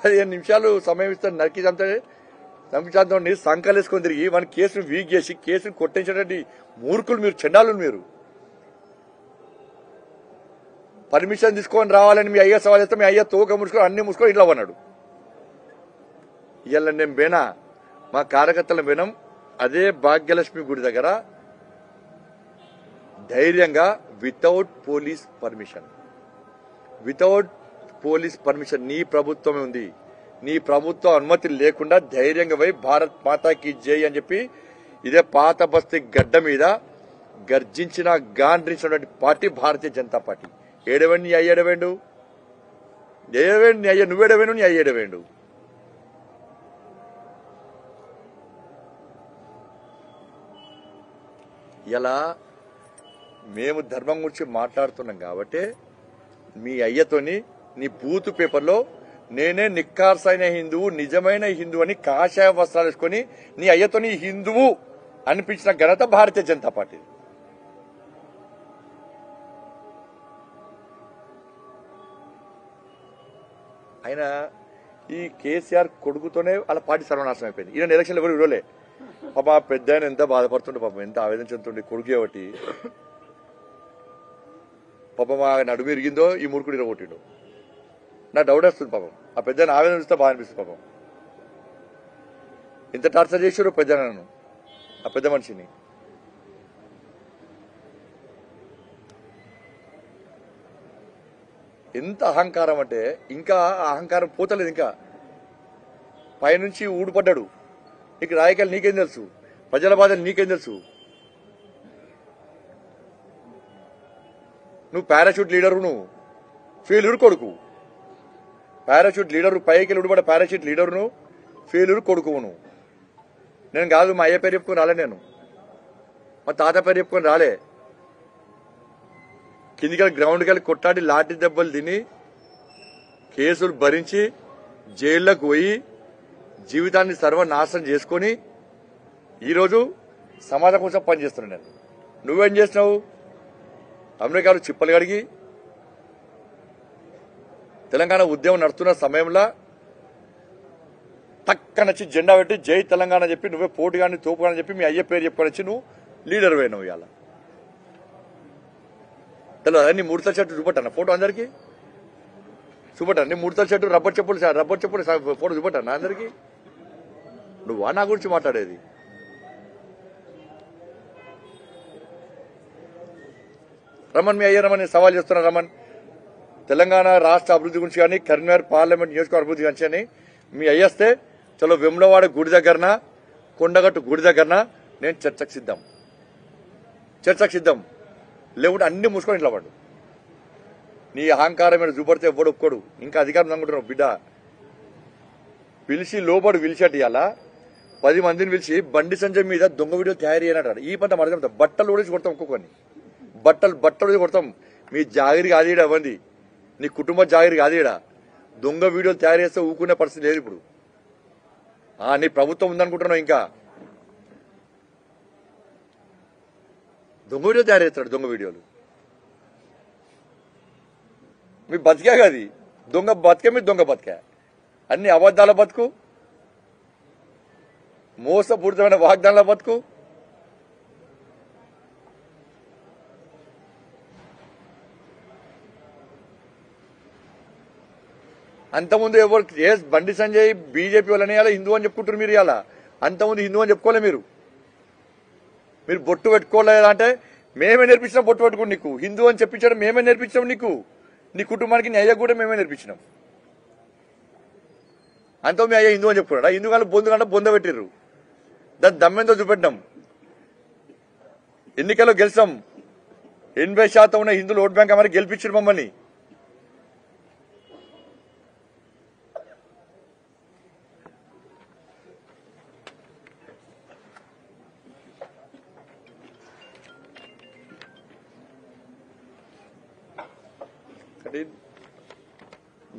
15 నిమిషాలు సమయం ఇస్తాను నరికి చంపి సంకలేసుకొని తిరిగి మన కేసును వీక్ చేసి కేసును కొట్టించేటువంటి మూర్ఖులు మీరు, చెండాలు మీరు. పర్మిషన్ తీసుకొని రావాలని మీ అయ్య సవాల్ చేస్తే మీ అయ్య తోక ముడుచుకొని అన్ని ముడుచుకొని ఇంట్లో అన్నాడు. ఇవాళ నేను పోయినా, మా కార్యకర్తల పోయినాం అదే భాగ్యలక్ష్మి గుడి దగ్గర ధైర్యంగా వితౌట్ పోలీస్ పర్మిషన్ నీ ప్రభుత్వమే ఉంది, నీ ప్రభుత్వం అనుమతి లేకుండా ధైర్యంగా పోయి భారత్ మాతాకి జై అని చెప్పి ఇదే పాత బస్తీ గడ్డ మీద గర్జించిన గాండ్రించినటువంటి పార్టీ భారతీయ జనతా పార్టీ. ఏడవేండు నీ అయ్య ఏడవేండు, ఏడవేండు నీ అయ్య, నువ్వేడవేండు నీ అయ్య ఏడవేండు. ఇలా మేము ధర్మం గురించి మాట్లాడుతున్నాం కాబట్టి మీ అయ్యతోని నీ బూతు పేపర్లో నేనే నిక్కార్సైన హిందువు, నిజమైన హిందువు అని కాషాయ వస్త్రాలు వేసుకొని నీ అయ్యతోని హిందువు అనిపించిన ఘనత భారతీయ జనతా పార్టీ. ఆయన ఈ కేసీఆర్ కొడుకుతోనే వాళ్ళ పార్టీ సర్వనాశనం అయిపోయింది. ఈయన ఎలక్షన్లు ఎవరు విడవలే. పాప పెద్ద ఆయన ఎంత బాధపడుతుండే, పాపం ఎంత ఆవేదన చెందుతుండే కొడుకు ఒకటి. పాపం ఆ నడుము ఇరిగిందో ఈ మూర్ఖుడు ఇరగొట్టిండు. నాకు డౌట్ వస్తుంది పాపం. ఆ పెద్ద ఆవేదన చూస్తే బాగా అనిపిస్తుంది పాపం. ఇంత టార్చర్ చేశారు పెద్ద నన్ను, ఆ పెద్ద మనిషిని. ఎంత అహంకారం అంటే ఇంకా అహంకారం పోతలేదు. ఇంకా పైనుంచి ఊడిపడ్డాడు. నీకు రాజకీయాలు నీకేం తెలుసు, ప్రజల బాధలు నీకేం తెలుసు. నువ్వు పారాషూట్ లీడరు, నువ్వు ఫెయిల్యూర్ కొడుకు. పారాషూట్ లీడరు, పైకి ఉడిపడ్డ పారాషూట్ లీడరును, ఫెయిల్యూర్ కొడుకువు నువ్వు. నేను కాదు, మా అయ్య పేరు చెప్పుకొని రాలే, నేను మా తాత పేరు చెప్పుకొని రాలే. కిందికి గ్రౌండ్కి వెళ్ళి కొట్టాడి లాఠీ దెబ్బలు తిని కేసులు భరించి జైల్లోకి పోయి జీవితాన్ని సర్వనాశనం చేసుకొని ఈరోజు సమాజం కోసం పనిచేస్తున్నాను నేను. నువ్వేం చేసినావు? అమెరికాలో చిప్పలు కడిగి తెలంగాణ ఉద్యమం నడుస్తున్న సమయంలో టక్కనొచ్చి జెండా పెట్టి జై తెలంగాణ చెప్పి నువ్వే పోటుగాని తోపుగాని చెప్పి మీ అయ్య పేరు చెప్పుకొని వచ్చి నువ్వు లీడర్ పోయినావు. ఇవాళ తెలియదు నీ ముడతల షర్టు చూపట్టా ఫోటో అందరికి చూపట్టా. నీ ముడతల షర్టు రబ్బర్ చెప్పులు ఫోటో చూపట్టా అందరికి. నువ్వా నా గురించి మాట్లాడేది? రమణ్, మీ అయ్య రమణ్ సవాల్ చేస్తున్నా. రమణ్, తెలంగాణ రాష్ట్ర అభివృద్ధి గురించి కానీ కరీంనగర్ పార్లమెంట్ నియోజకవర్గ అభివృద్ధి గురించి అని మీ అయ్యేస్తే చలో వెమ్లవాడ గుడి దగ్గరన, కొండగట్టు గుడి దగ్గరన నేను చర్చకు సిద్ధం. లేకుంటే అన్ని మూసుకొని ఇంట్లో పడు. నీ అహంకారం మీద చూపడితే ఎవ్వడు ఒక్కడు. ఇంకా అధికారం అనుకుంటున్నావు బిడ్డ. పిలిచి లోపడు పిలిచేటి అలా 10 మందిని పిలిచి బండి సంజయ్ మీద దొంగ వీడియో తయారు చేయనటాడు. ఈ పంట మడతాం, బట్టలు కూడా కొడతాం, ఒక్కొక్కని బట్టలు కొడతాం. మీ జాగిరి కాదు ఈడ అవ్వండి, నీ కుటుంబ జాగిరి కాదు ఈడ. దొంగ వీడియోలు తయారు చేస్తే ఊకునే పరిస్థితి లేదు ఇప్పుడు. నీ ప్రభుత్వం ఉందనుకుంటున్నావు. ఇంకా దొంగ వీడియో తయారు చేస్తాడు. దొంగ వీడియోలు మీ బతికే కాదు, దొంగ బతికే, మీ దొంగ బతికే. అన్ని అబద్ధాల బతుకు, మోసపూరితమైన వాగ్దానాల బతుకు. అంతకుముందు ఎవరు బండి సంజయ్ బీజేపీ వాళ్ళని ఇలా హిందూ అని చెప్పుకుంటారు మీరు. ఇలా అంతకుముందు హిందూ అని చెప్పుకోలే మీరు బొట్టు పెట్టుకోలేదా అంటే మేమే నేర్పించినాం బొట్టు పెట్టుకుని. నీకు హిందూ అని చెప్పించడం మేమే నేర్పించినాం. నీకు, నీ కుటుంబానికి నీ అయ్య కూడా మేమే నేర్పించినాం. అంతా మీ అయ్య హిందూ అని చెప్పుకున్నాడా? హిందూ కానీ బొంద పెట్టిర్రు. దాని దమ్మెంతో చూపెట్టినాం. ఎన్నికల్లో గెలిచాం. 80% ఉన్న హిందువులు ఓట్ బ్యాంక్ మరి గెలిపించారు మమ్మల్ని.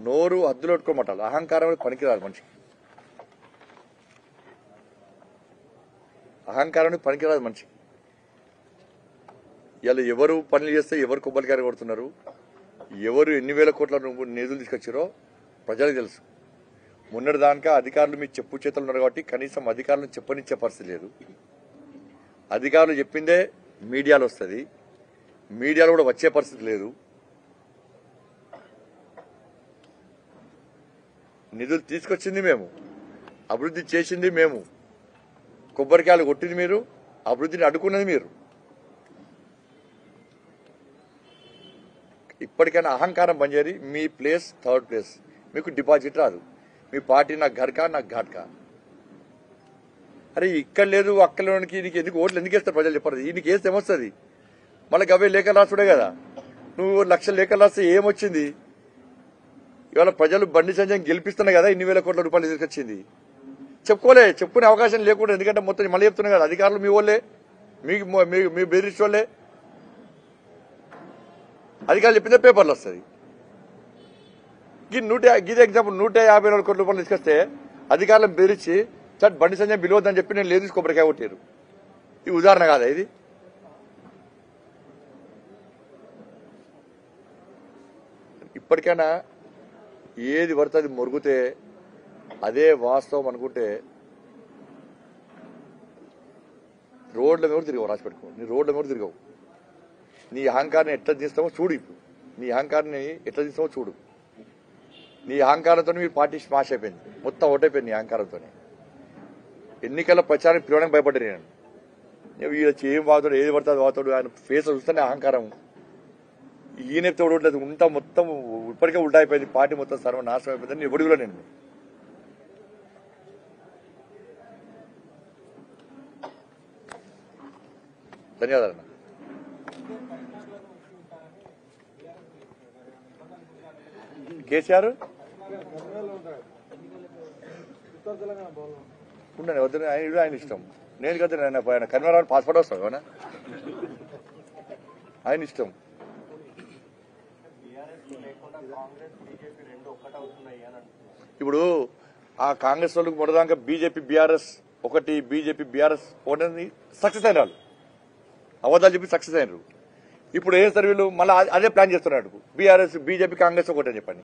నోరు హద్దులు పెట్టుకోమంటారు. అహంకారం పనికిరాదు మనిషికి. అహంకారానికి పనికిరాదు మనిషికి. ఇలా ఎవరు పనులు చేస్తే ఎవరు కొబ్బరికాయ కొడుతున్నారు, ఎవరు ఎన్ని వేల కోట్ల నిధులు తీసుకొచ్చారో ప్రజలకు తెలుసు. మొన్నటి దానికా అధికారులు మీ చెప్పు చేతులు ఉన్నారు కాబట్టి కనీసం అధికారులను చెప్పనిచ్చే పరిస్థితి లేదు. అధికారులు చెప్పిందే మీడియాలో వస్తుంది, మీడియాలో కూడా వచ్చే పరిస్థితి లేదు. నిధులు తీసుకొచ్చింది మేము, అభివృద్ధి చేసింది మేము, కొబ్బరికాయలు కొట్టింది మీరు, అభివృద్ధిని అడ్డుకున్నది మీరు. ఇప్పటికైనా అహంకారం పనిచేరి మీ ప్లేస్ థర్డ్ ప్లేస్, మీకు డిపాజిట్ రాదు. మీ పార్టీ నాకు ఘర్కా నాకు ఘాట్కా. అరే ఇక్కడ లేదు అక్కలోనికి నీకు ఎందుకు ఓట్లు ఎందుకు వేస్తారు ప్రజలు చెప్పరు. నీకు వేస్తే ఏమొస్తుంది? మళ్ళీ గవే లేఖలు రాసుడే కదా. నువ్వు 1,00,000 లేఖలు రాస్తే ఏమొచ్చింది? ఇవాళ ప్రజలు బండి సంజయ్ గెలిపిస్తున్నాయి కదా, 2,000 కోట్ల రూపాయలు తీసుకొచ్చింది. చెప్పుకునే అవకాశం లేకుండా, ఎందుకంటే మొత్తం మళ్ళీ చెప్తున్నాయి కదా, అధికారులు మీ వాళ్ళే, మీ బెదిరించే వాళ్ళే. అధికారులు చెప్పిందే పేపర్లు వస్తుంది. గిదే ఎగ్జాంపుల్ 154 కోట్ల రూపాయలు తీసుకొస్తే అధికారులను బెదిరించి చట్ బండి సంజయ్ పిలవద్దని చెప్పి నేను లేదు కొబ్బరికాయ కొట్టారు. ఇది ఉదాహరణ కాదా? ఇది ఇప్పటికైనా ఏది పడితే అది మొరుగుతే అదే వాస్తవం అనుకుంటే రోడ్ల మీద తిరగవు. రాసి పెట్టుకో, నీ రోడ్ల మీద తిరగవు. నీ అహంకారాన్ని ఎట్లా తీస్తామో చూడు. ఇప్పుడు నీ అహంకారాన్ని ఎట్లా తీస్తామో చూడు. నీ అహంకారంతో మీ పార్టీ స్మాష్ అయిపోయింది, మొత్తం ఓటైపోయింది నీ అహంకారంతో. ఎన్నికల ప్రచారం పిలవడానికి భయపడ్డారు. నేను వీళ్ళ ఏం వాగుతాడు, ఏది పడుతుంది వాగుతాడు, ఆయన ఫేస్ చూస్తేనే అహంకారం. ఈయన తోడు ఉంటా మొత్తం ఇప్పటికే ఉల్టా అయిపోయింది, పార్టీ మొత్తం సర్వనాశనం అయిపోయింది. ఎవడి కూడా నేను ధన్యవాదాలు. కేసీఆర్ ఉండండి, వద్దు, ఆయన ఇష్టం. నేను కదా ఆయన కన్వీనర్ పాస్పోర్ట్ వస్తాను అవునా, ఆయన ఇష్టం. ఇప్పుడు ఆ కాంగ్రెస్ వాళ్ళకి మొదటిదాకా బీజేపీ బీఆర్ఎస్ ఒకటి, బీజేపీ బీఆర్ఎస్ ఒకటి సక్సెస్ అయిన వాళ్ళు, అబద్ధాలు చెప్పి సక్సెస్ అయినారు. ఇప్పుడు ఏం సార్ వీళ్ళు మళ్ళీ అదే ప్లాన్ చేస్తున్నారు, బీఆర్ఎస్ బీజేపీ కాంగ్రెస్ ఒకటి అని చెప్పండి.